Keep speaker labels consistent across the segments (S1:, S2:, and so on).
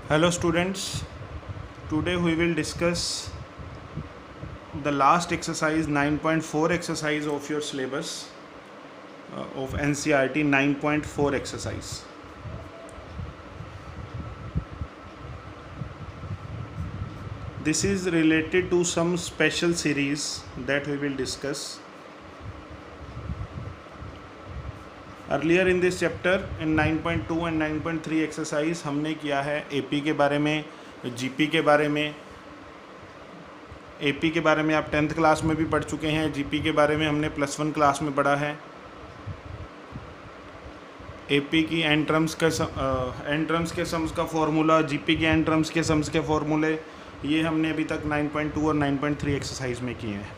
S1: Hello students, today we will discuss the last exercise 9.4 exercise of your syllabus of NCERT 9.4 exercise. This is related to some special series that we will discuss. Earlier in this chapter in 9.2 and 9.3 exercise हमने किया है AP के बारे में, GP के बारे में. AP के बारे में आप 10th क्लास में भी पढ़ चुके हैं. GP के बारे में हमने +1 क्लास में पढ़ा है. AP की एंट्रम्स के सम्स का फॉर्मूला, GP के एंट्रम्स के सम्स के फॉर्मूले, ये हमने अभी तक 9.2 और 9.3 एक्सरसाइज में किए हैं.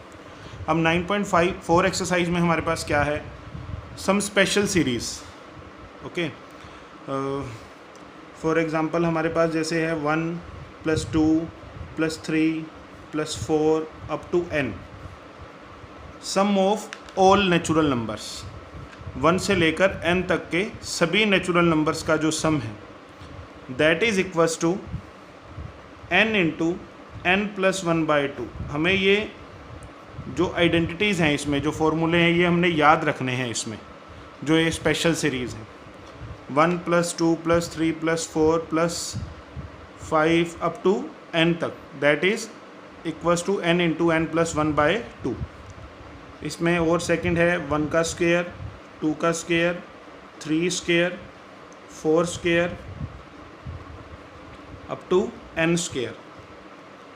S1: अब 9.4 एक्सरसाइज में हमारे पास क्या है, some special series. Okay, for example हमारे पास जैसे है 1 + 2 + 3 + 4 up to n. Sum of all natural numbers, 1 से लेकर n तक के सभी नेचुरल नंबर्स का जो सम है that is equals to n into n + 1/2. हमें ये जो आइडेंटिटीज़ हैं इसमें, जो फॉर्मूले हैं, ये हमने याद रखने हैं इसमें, जो ये स्पेशल सीरीज़ है. 1 + 2 + 3 + 4 + 5 अप टू n तक, that is equals to n into n + 1/2. इसमें और सेकंड है 1 का स्क्वायर, 2 का square, 3 square, 4 square up to n square.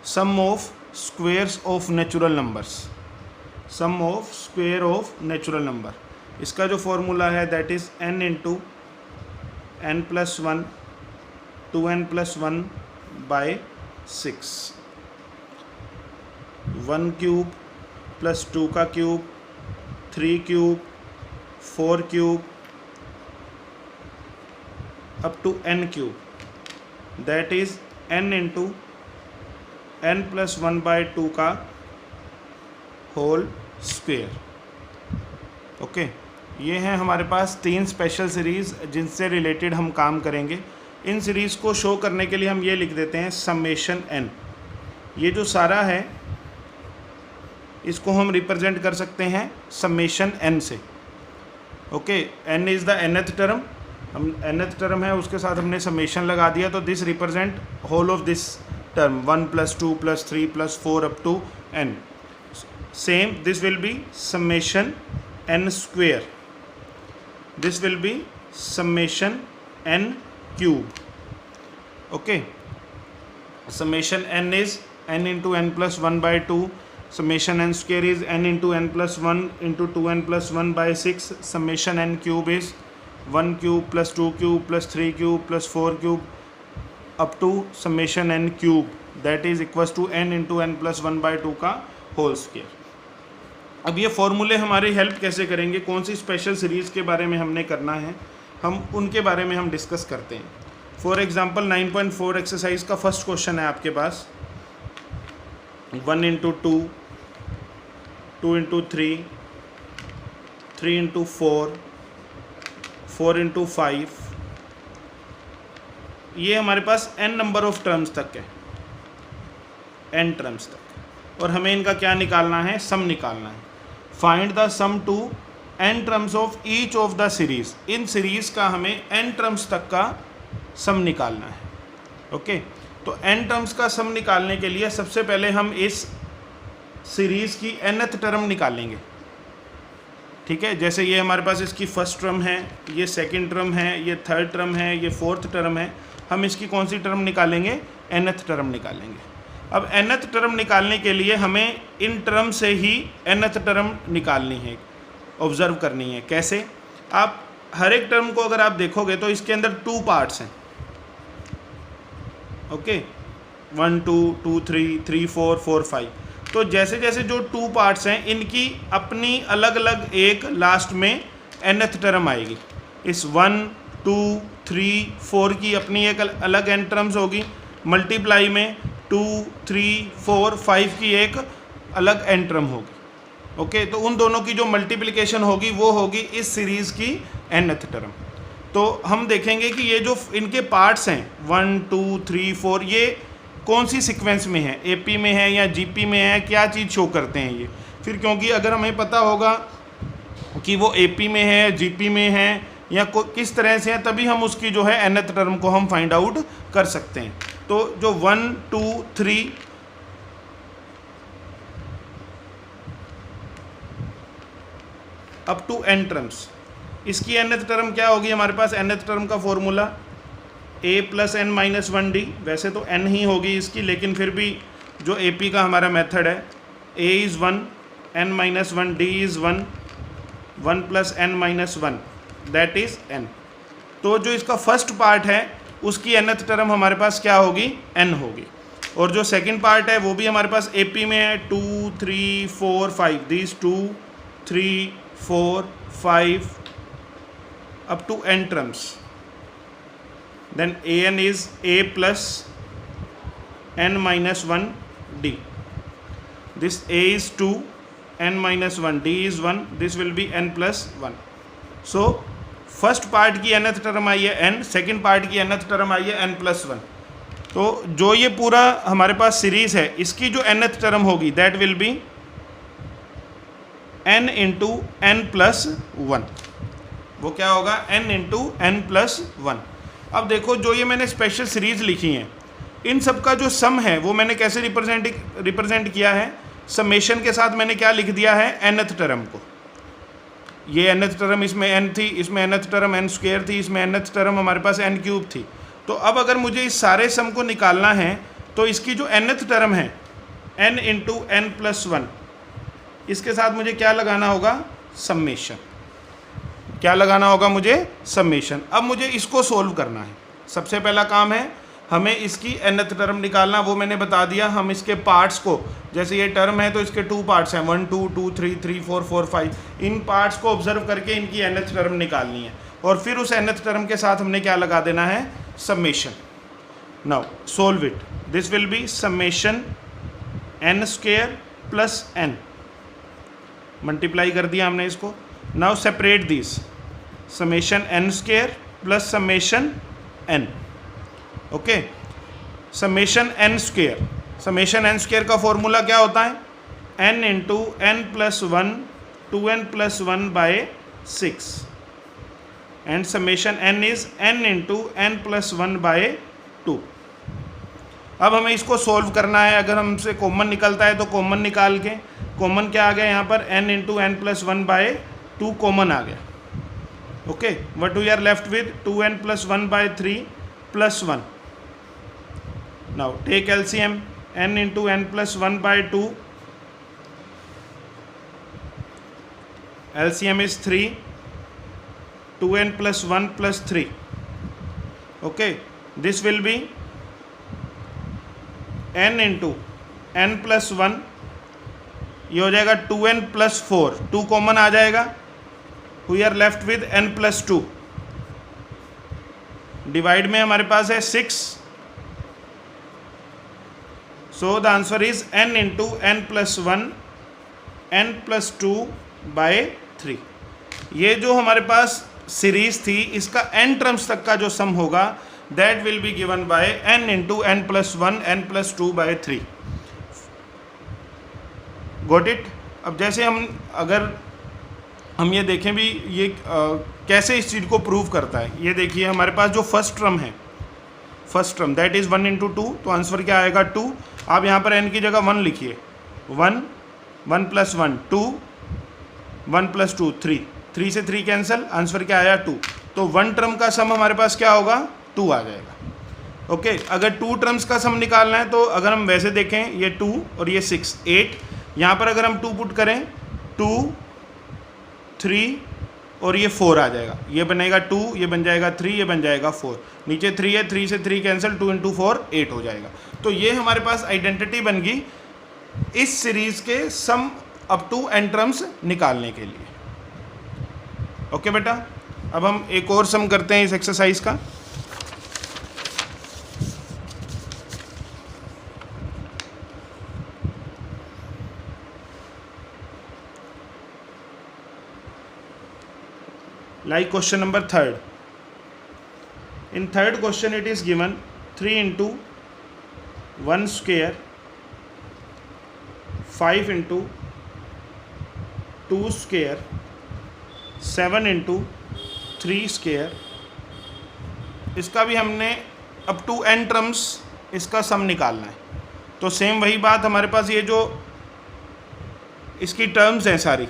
S1: Sum of squares of natural numbers, sum of square of natural number. इसका जो formula है that is n into n + 1, 2n + 1/6. 1 cube + 2 का cube, 3 cube, 4 cube up to n cube, that is n into n + 1/2 का whole square. Okay, ये हैं हमारे पास 3 special series जिनसे related हम काम करेंगे. इन सीरीज़ को शो करने के लिए हम ये लिख देते हैं समेशन n. ये जो सारा है इसको हम रिप्रेजेंट कर सकते हैं समेशन n से. Okay, n is the nth term, हम nth टर्म है उसके साथ हमने समेशन लगा दिया, तो this represent whole of this term 1 + 2 + 3 + 4 up to n. Same, this will be summation n square, this will be summation n cube. Okay, summation n is n into n + 1/2, summation n square is n into n + 1 into 2n + 1/6, summation n cube is 1 cube + 2 cube + 3 cube + 4 cube up to summation n cube, that is equals to n into n + 1/2 का whole square. अब ये फॉर्मूले हमारी help कैसे करेंगे, कौन सी special series के बारे में हमने करना है, हम उनके बारे में हम डिस्कस करते हैं. फॉर एग्जांपल 9.4 एक्सरसाइज का फर्स्ट क्वेश्चन है आपके पास 1 × 2, 2 × 3, 3 × 4, 4 × 5. ये हमारे पास n नंबर ऑफ टर्म्स तक है, n टर्म्स तक, और हमें इनका क्या निकालना है, सम निकालना है. Find the sum to n terms of each of the series. इन सीरीज़ का हमें n टर्म्स तक का सम निकालना है. ओके, तो n टर्म्स का सम निकालने के लिए सबसे पहले हम इस सीरीज़ की nth टर्म निकालेंगे. ठीक है, जैसे ये हमारे पास इसकी फर्स्ट टर्म है, ये सेकंड टर्म है, ये थर्ड टर्म है, ये फोर्थ टर्म है. हम इसकी कौन सी टर्म निकालेंगे, nth टर्म निकालेंगे. अब nth टर्म निकालने के लिए हमें इन टर्म से ही nth टर्म निकालनी है, ऑब्ज़र्व करनी है. कैसे, आप हर एक टर्म को अगर आप देखोगे तो इसके अंदर 2 पार्ट्स हैं. ओके, 1 2 2 3 3 4 4 5. तो जैसे जैसे जो 2 पार्ट्स हैं इनकी अपनी अलग अलग एक लास्ट में nth टर्म आएगी. इस 1 2 3 4 की अपनी एक अलग n टर्म्स होगी, मल्टीप्लाई में 2 3 4 5 की एक अलग n टर्म होगी. ओके, तो उन दोनों की जो मल्टीप्लिकेशन होगी वो होगी इस सीरीज़ की nth टर्म. तो हम देखेंगे कि ये जो इनके पार्ट्स हैं 1 2 3 4 ये कौन सी सीक्वेंस में है, एपी में है या जीपी में है, क्या चीज़ शो करते हैं ये। फिर क्योंकि अगर हमें पता होगा कि वो एपी में है, जीपी में है या किस तरह से है, तभी हम उसकी जो है nth टर्म को हम फाइंड आउट कर सकते हैं। तो जो 1 2 3 अप टू n टर्म्स, इसकी nth टर्म क्या होगी हमारे पास। nth टर्म का formula a plus N minus 1 D, वैसे तो n ही होगी इसकी, लेकिन फिर भी जो AP का हमारा मेथड है a is 1 n minus 1 d is 1 1 plus n minus 1 that is n। तो जो इसका फर्स्ट पार्ट है उसकी nth टर्म हमारे पास क्या होगी, n होगी। और जो सेकंड पार्ट है वो भी हमारे पास AP में है 2 3 4 5, this 2 3 4 5 up to n terms, then an is a plus n minus 1 d, this a is 2 n minus 1 d is 1, this will be n plus 1. so first part की nth term आई है n, second part की nth term आई है n plus 1। तो जो ये पूरा हमारे पास series है इसकी जो nth टर्म होगी that will be n into N plus 1, वो क्या होगा n इंटू एन प्लस 1। अब देखो जो ये मैंने स्पेशल सीरीज लिखी हैं इन सब का जो सम है वो मैंने कैसे रिप्रेजेंट किया है, समेशन के साथ मैंने क्या लिख दिया है, nth टर्म को। ये nth टर्म इसमें n थी, इसमें nth टर्म n स्क्वायर थी, इसमें nth टर्म हमारे पास n क्यूब थी। तो अब अगर मुझे इस सारे सम को निकालना है तो इसकी जो nth टर्म है n इंटू एन प्लस 1, इसके साथ मुझे क्या लगाना होगा, समेशन। क्या लगाना होगा मुझे, समेशन। अब मुझे इसको सोल्व करना है। सबसे पहला काम है हमें इसकी nth टर्म निकालना, वो मैंने बता दिया। हम इसके पार्ट्स को, जैसे ये टर्म है तो इसके 2 पार्ट्स हैं 1 2 2 3 3 4 4 5, इन पार्ट्स को ऑब्जर्व करके इनकी nth टर्म निकालनी है और फिर उस nth टर्म के साथ हमने क्या लगा देना है, summation. Now solve it, this will be summation n square plus n, multiply कर दिया हमने इसको। Now separate this, summation n square plus summation n, okay. Summation n square, summation n square का फॉर्मूला क्या होता है, n into N plus 1 2n plus 1 by 6, and summation n is n into N plus 1 by 2। अब हमें इसको solve करना है। अगर हमसे कॉमन निकलता है तो कॉमन निकाल के, कॉमन क्या आ गया यहाँ पर, n into N plus 1 by 2 common आ गया, okay. What we are left with 2n plus 1 by 3 plus 1। Now take LCM, n into N plus 1 by 2, LCM is 3, 2n plus 1 plus 3, okay. This will be n into N plus 1, ये हो जाएगा 2n plus 4, 2 common आ जाएगा, we are left with n plus 2। Divide में हमारे पास है 6, so the answer is n into N plus 1 n plus 2 by 3। ये जो हमारे पास सीरीज थी इसका n टर्म्स तक का जो सम होगा that will be given by n into N plus 1 n plus 2 by 3। Got it. अब जैसे अगर हम ये देखें भी ये कैसे इस चीज़ को प्रूव करता है, ये देखिए हमारे पास जो फर्स्ट टर्म है, first term that is 1 into 2, तो आंसर क्या आएगा 2। आप यहाँ पर n की जगह 1 लिखिए, 1 1 प्लस 1 2, 1 प्लस 2 3, 3 से 3 कैंसिल, आंसर क्या आया 2। तो 1 टर्म का सम हमारे पास क्या होगा, 2 आ जाएगा, ओके। अगर 2 टर्म्स का सम निकालना है तो अगर हम वैसे देखें, ये 2 और ये 6 8, यहाँ पर अगर हम 2 पुट करें 2 3 और ये 4 आ जाएगा, ये बनेगा 2, ये बन जाएगा 3, ये बन जाएगा 4, नीचे 3 है, 3 से 3 कैंसिल, 2 इंटू 4 8 हो जाएगा। तो ये हमारे पास आइडेंटिटी बन गई इस सीरीज़ के sum up to n terms निकालने के लिए, ओके बेटा। अब हम एक और सम करते हैं इस एक्सरसाइज का। Like question number 3, In third question it is given 3 into 1 square, 5 into 2 square, 7 into 3 square. इसका भी हमने अप टू n टर्म्स इसका सम निकालना है. तो सेम वही बात, हमारे पास ये जो इसकी टर्म्स हैं सारी,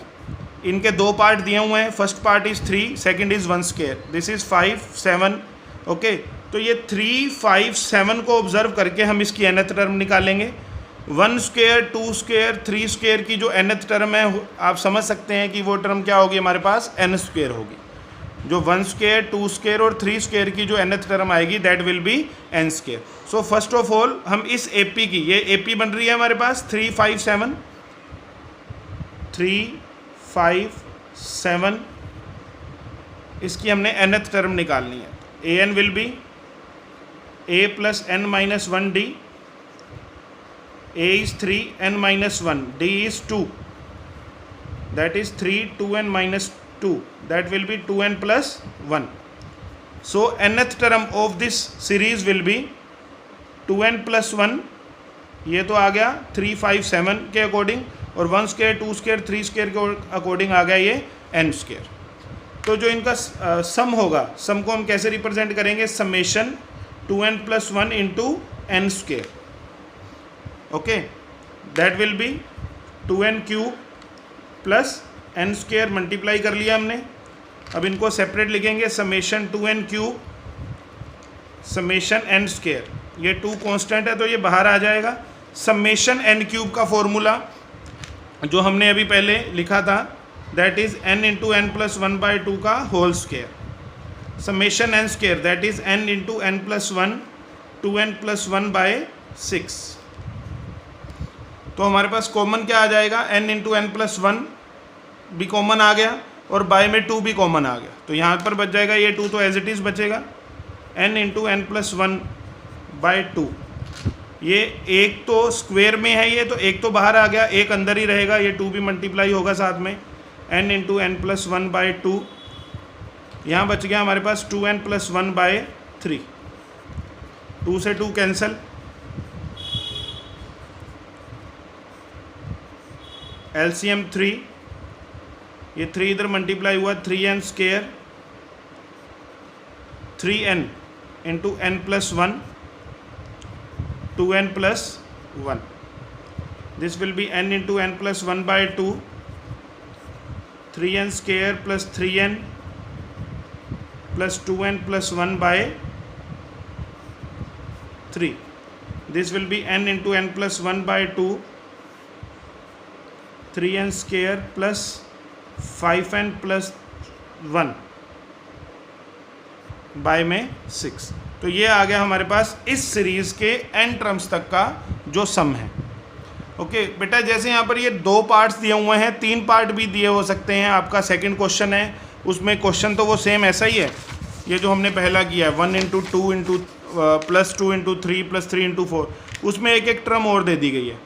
S1: इनके दो पार्ट दिए हुए हैं. First part is 3, second is 1 square, this is 5 7. Okay, तो ये 3 5 7 को ऑब्जर्व करके हम इसकी nth टर्म निकालेंगे. 1 स्क्वायर 2 स्क्वायर 3 स्क्वायर की जो nth टर्म है, आप समझ सकते हैं कि वो टर्म क्या होगी हमारे पास, n स्क्वायर होगी. जो 1 स्क्वायर 2 स्क्वायर और 3 स्क्वायर की जो nth टर्म आएगी that will be n square. So first of all हम इस AP की, ये AP बन रही है हमारे पास 3 5 7, 3 5 7, इसकी हमने nth टर्म निकालनी है. an will be a plus n minus 1 d, a is 3 n minus 1, d is 2, that is 3 2n minus 2, that will be 2n plus 1. So nth term of this series will be 2n plus 1, ये तो आ गया 3 5 7 के according, और 1 square 2 square 3 square के according आ गया ये n square. तो जो इनका सम होगा, सम को हम कैसे रिप्रेजेंट करेंगे, summation 2n plus 1 into n square. Okay, that will be 2n cube plus n square, multiply कर लिया हमने. अब इनको सेपरेट लिखेंगे, summation 2n cube summation n square. ये 2 कांस्टेंट है तो ये बाहर आ जाएगा. समेशन n क्यूब का फॉर्मूला जो हमने अभी पहले लिखा था, that is n into n plus 1/2 का whole square. Summation n square that is n into n plus 1 2n plus 1/6. तो हमारे पास कॉमन क्या आ जाएगा, n इंटू n प्लस 1 भी कॉमन आ गया और बाय में 2 भी कॉमन आ गया. तो यहाँ पर बच जाएगा ये 2 तो एज इट इज़ बचेगा, n इंटू n प्लस 1/2. ये एक तो स्क्वायर में है, ये तो एक तो बाहर आ गया, एक अंदर ही रहेगा, ये 2 भी मल्टीप्लाई होगा साथ में. n इंटू n प्लस 1/2, यहाँ बच गया हमारे पास 2n प्लस 1/3. 2 से 2 कैंसल, LCM 3, ये 3 इधर मल्टीप्लाई हुआ, 3n square 3n into n plus 1 2n plus 1. This will be n into n plus 1/2, 3n square plus 3n plus 2n plus 1/3. This will be n into n plus 1/2, 3n square plus 5n plus 1 by में 6. तो ये आ गया हमारे पास इस series के n terms तक का जो सम है. ओके बेटा, जैसे यहाँ पर ये 2 पार्ट्स दिए हुए हैं, 3 पार्ट भी दिए हो सकते हैं. आपका सेकंड क्वेश्चन है, उसमें क्वेश्चन तो वो सेम ऐसा ही है, ये जो हमने पहला किया है 1 into 2 into plus 2 into 3 plus 3 into 4, उसमें एक एक टर्म और दे दी गई है.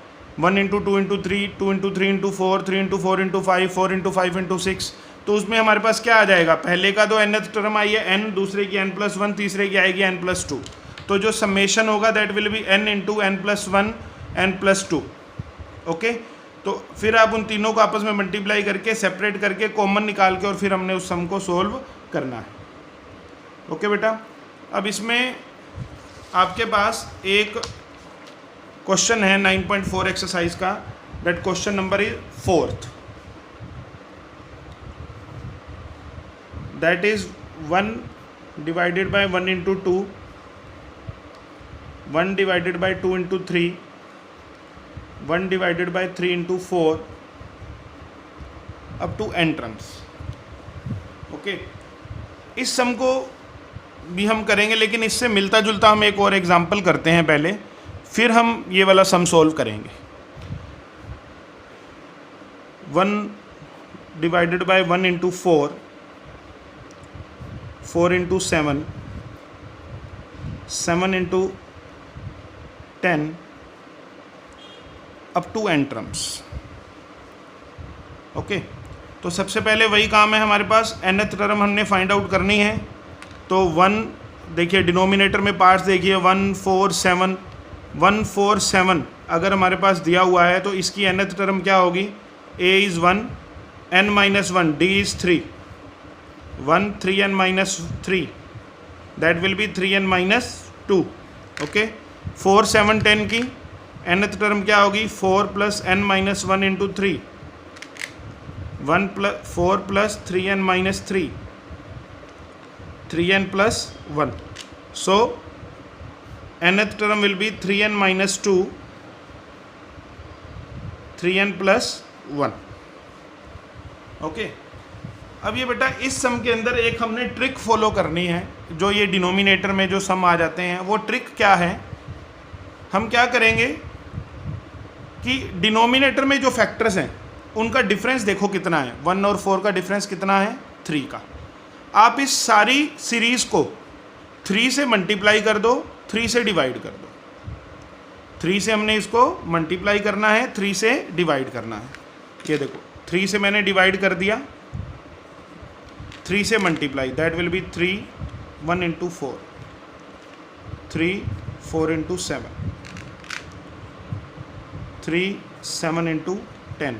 S1: 1 into 2 into 3 2 into 3 into 4 3 into 4 into 5 4 into 5 into 6. तो उसमें हमारे पास क्या आ जाएगा, पहले का तो nth टर्म आई है n, दूसरे की n प्लस 1, तीसरे की आएगी n प्लस 2. तो जो समेशन होगा that will be n into n plus 1 n plus 2. Okay, तो फिर आप उन तीनों को आपस में मल्टीप्लाई करके सेपरेट करके कॉमन निकाल के और फिर हमने उस सम को सोल्व करना है. ओके बेटा, अब इसमें आपके पास एक क्वेश्चन है 9.4 एक्सरसाइज का, that question number is 4th. That is 1 divided by 1 into 2, 1 divided by 2 into 3, 1 divided by 3 into 4 up to n terms. Okay, इस सम को भी हम करेंगे, लेकिन इससे मिलता जुलता हम एक और एग्जाम्पल करते हैं पहले, फिर हम ये वाला सम सोल्व करेंगे. 1 divided by 1 into 4, 4 into 7, 7 into 10 up to n terms. Okay, तो सबसे पहले वही काम है हमारे पास, nth टर्म हमने फाइंड आउट करनी है. तो 1 देखिए डिनोमिनेटर में पार्ट्स देखिए 1 4 7 1 4 7 अगर हमारे पास दिया हुआ है तो इसकी nth टर्म क्या होगी, a is 1 n minus 1 d is 3 1 3n minus 3 that will B 3n minus 2। Okay 4 7 10 की nth टर्म क्या होगी 4 plus n minus 1 into 3 1 plus 4 plus 3n minus 3 3n plus 1 so nth term will be 3n minus 2 3n plus 1। Okay अब ये बेटा इस सम के अंदर एक हमने ट्रिक फॉलो करनी है, जो ये डिनोमिनेटर में जो सम आ जाते हैं वो ट्रिक क्या है, हम क्या करेंगे कि डिनोमिनेटर में जो फैक्टर्स हैं उनका डिफरेंस देखो कितना है, 1 और 4 का डिफरेंस कितना है 3 का। आप इस सारी सीरीज़ को 3 से मल्टीप्लाई कर दो, 3 से डिवाइड कर दो। 3 से हमने इसको मल्टीप्लाई करना है, 3 से डिवाइड करना है। ये देखो 3 से मैंने डिवाइड कर दिया, 3 से multiply that will be 3 1 into 4 3 4 into 7 3 7 into 10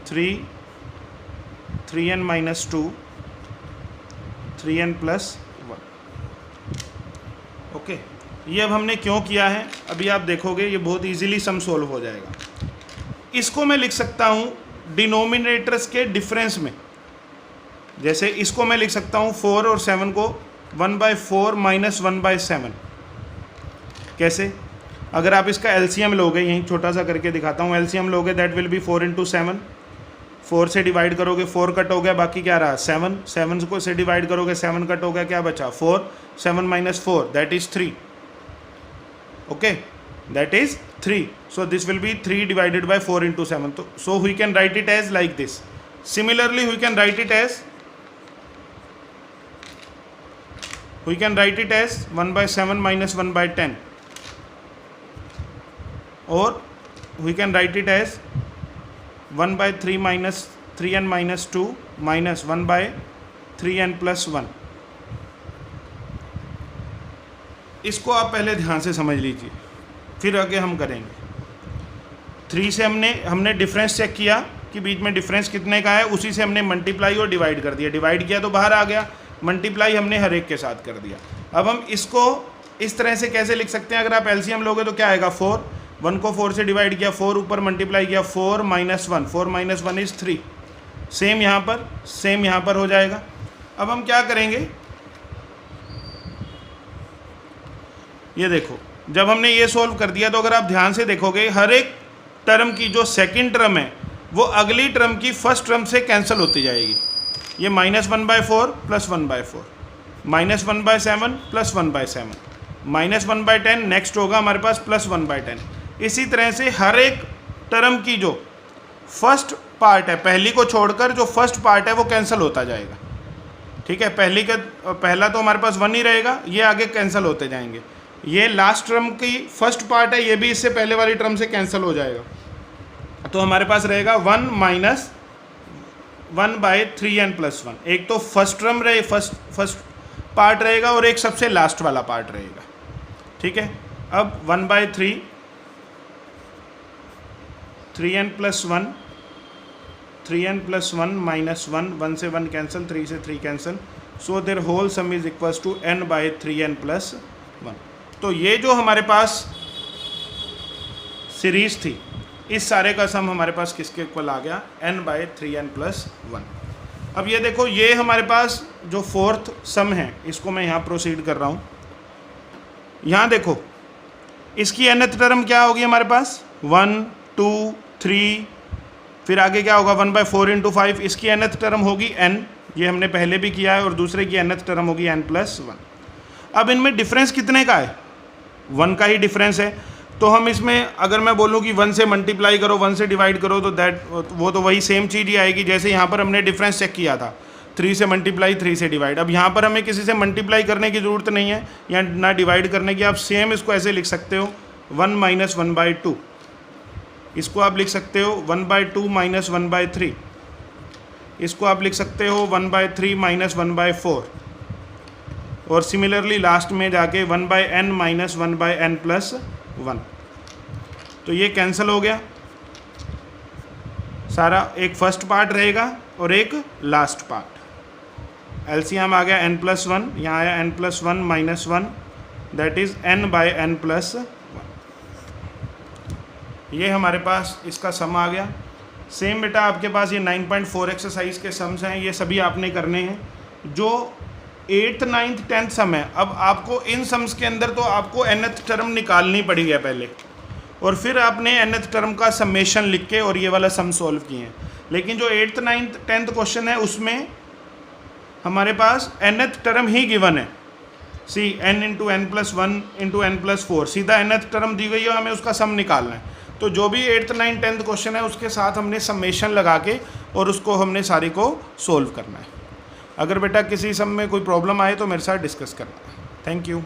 S1: 3 3n minus 2 3n plus 1। Okay ये अब हमने क्यों किया है अभी आप देखोगे, ये बहुत इजीली सम सोल्व हो जाएगा। इसको मैं लिख सकता हूँ डिनोमिनेटर्स के डिफरेंस में, जैसे इसको मैं लिख सकता हूँ 4 और 7 को 1/4 माइनस 1/7। कैसे, अगर आप इसका एलसीएम लोगे, यहीं छोटा सा करके दिखाता हूँ, एलसीएम लोगे दैट विल बी 4 इंटू 7 4 से डिवाइड करोगे 4 कट हो गया, बाकी क्या रहा 7 7 को से डिवाइड करोगे 7 कट हो गया, क्या बचा 4 7 minus 4 that is 3। Okay that is 3 so this will be 3 divided by 4 into 7। तो so we can write it as like this. Similarly we can write it as 1/7 minus 1/10 और we can write it as 1/3 minus 3n minus 2 minus 1/3n plus 1। इसको आप पहले ध्यान से समझ लीजिए, फिर आगे हम करेंगे। 3 से हमने डिफरेंस चेक किया कि बीच में डिफरेंस कितने का है, उसी से हमने मल्टीप्लाई और डिवाइड कर दिया, डिवाइड किया तो बाहर आ गया, मल्टीप्लाई हमने हर एक के साथ कर दिया। अब हम इसको इस तरह से कैसे लिख सकते हैं, अगर आप एलसीएम लोगे तो क्या आएगा 4 1 को 4 से डिवाइड किया, 4 ऊपर मल्टीप्लाई किया 4 माइनस 1 4 माइनस 1 इज़ 3। सेम यहाँ पर हो जाएगा। अब हम क्या करेंगे, ये देखो जब हमने ये सोल्व कर दिया तो अगर आप ध्यान से देखोगे हर एक टर्म की जो सेकंड टर्म है वो अगली टर्म की फर्स्ट टर्म से कैंसिल होती जाएगी। ये -1/4 प्लस 1/4 -1/7 प्लस 1/7 -1/10 नेक्स्ट होगा हमारे पास प्लस 1/10। इसी तरह से हर एक टर्म की जो फर्स्ट पार्ट है, पहली को छोड़कर जो फर्स्ट पार्ट है वो कैंसिल होता जाएगा। ठीक है, पहला तो हमारे पास 1 ही रहेगा, ये आगे कैंसिल होते जाएंगे। ये लास्ट टर्म की फर्स्ट पार्ट है, ये भी इससे पहले वाली टर्म से कैंसिल हो जाएगा। तो हमारे पास रहेगा 1 माइनस 1/3n प्लस 1। एक तो फर्स्ट टर्म रहे फर्स्ट पार्ट रहेगा और एक सबसे लास्ट वाला पार्ट रहेगा। ठीक है, अब 1/3 3n plus 1 3n plus 1 minus 1 से 1 कैंसिल, 3 से 3 cancel, so their whole sum is equals to n/3n plus 1। तो ये जो हमारे पास सीरीज थी, इस सारे का सम हमारे पास किसके इक्वल आ गया, n/3n प्लस 1। अब ये देखो, ये हमारे पास जो फोर्थ सम है इसको मैं यहाँ प्रोसीड कर रहा हूँ। यहाँ देखो इसकी nth टर्म क्या होगी हमारे पास 1 2 3, फिर आगे क्या होगा 1/4 इंटू 5, इसकी nth टर्म होगी n, ये हमने पहले भी किया है, और दूसरे की nth टर्म होगी n प्लस 1। अब इनमें डिफरेंस कितने का है, 1 का ही डिफरेंस है। तो हम इसमें अगर मैं बोलूँ कि 1 से मल्टीप्लाई करो 1 से डिवाइड करो तो वो तो वही सेम चीज़ ही आएगी जैसे यहाँ पर हमने डिफरेंस चेक किया था, 3 से मल्टीप्लाई 3 से डिवाइड। अब यहाँ पर हमें किसी से मल्टीप्लाई करने की ज़रूरत नहीं है या ना डिवाइड करने की, आप सेम इसको ऐसे लिख सकते हो 1 माइनस 1/2, इसको आप लिख सकते हो 1/2 माइनस 1/3। इसको आप लिख सकते हो 1/3 माइनस 1/4, और सिमिलरली लास्ट में जाके 1/n माइनस 1/n+1। तो ये कैंसिल हो गया सारा, एक फर्स्ट पार्ट रहेगा और एक लास्ट पार्ट। एलसीएम आ गया n+1, यहाँ आया n+1 minus 1, that is n/n+1। ये हमारे पास इसका सम आ गया। सेम बेटा आपके पास ये 9.4 एक्सरसाइज के सम्स हैं, ये सभी आपने करने हैं। जो 8th 9th 10th सम है, अब आपको इन सम्स के अंदर तो आपको nth टर्म निकालनी पड़ी है पहले, और फिर आपने nth टर्म का समेशन लिख के और ये वाला सम सॉल्व किए हैं। लेकिन जो 8th 9th 10th क्वेश्चन है उसमें हमारे पास nth टर्म ही गिवन है, सी n into n+1 into n+4, सीधा nth टर्म दी गई है, हमें उसका सम निकालना है। तो जो भी 8th 9th 10th क्वेश्चन है उसके साथ हमने समेशन लगा के और उसको हमने सारी को सोल्व करना है। अगर बेटा किसी सम में कोई प्रॉब्लम आए तो मेरे साथ डिस्कस करना है। Thank you.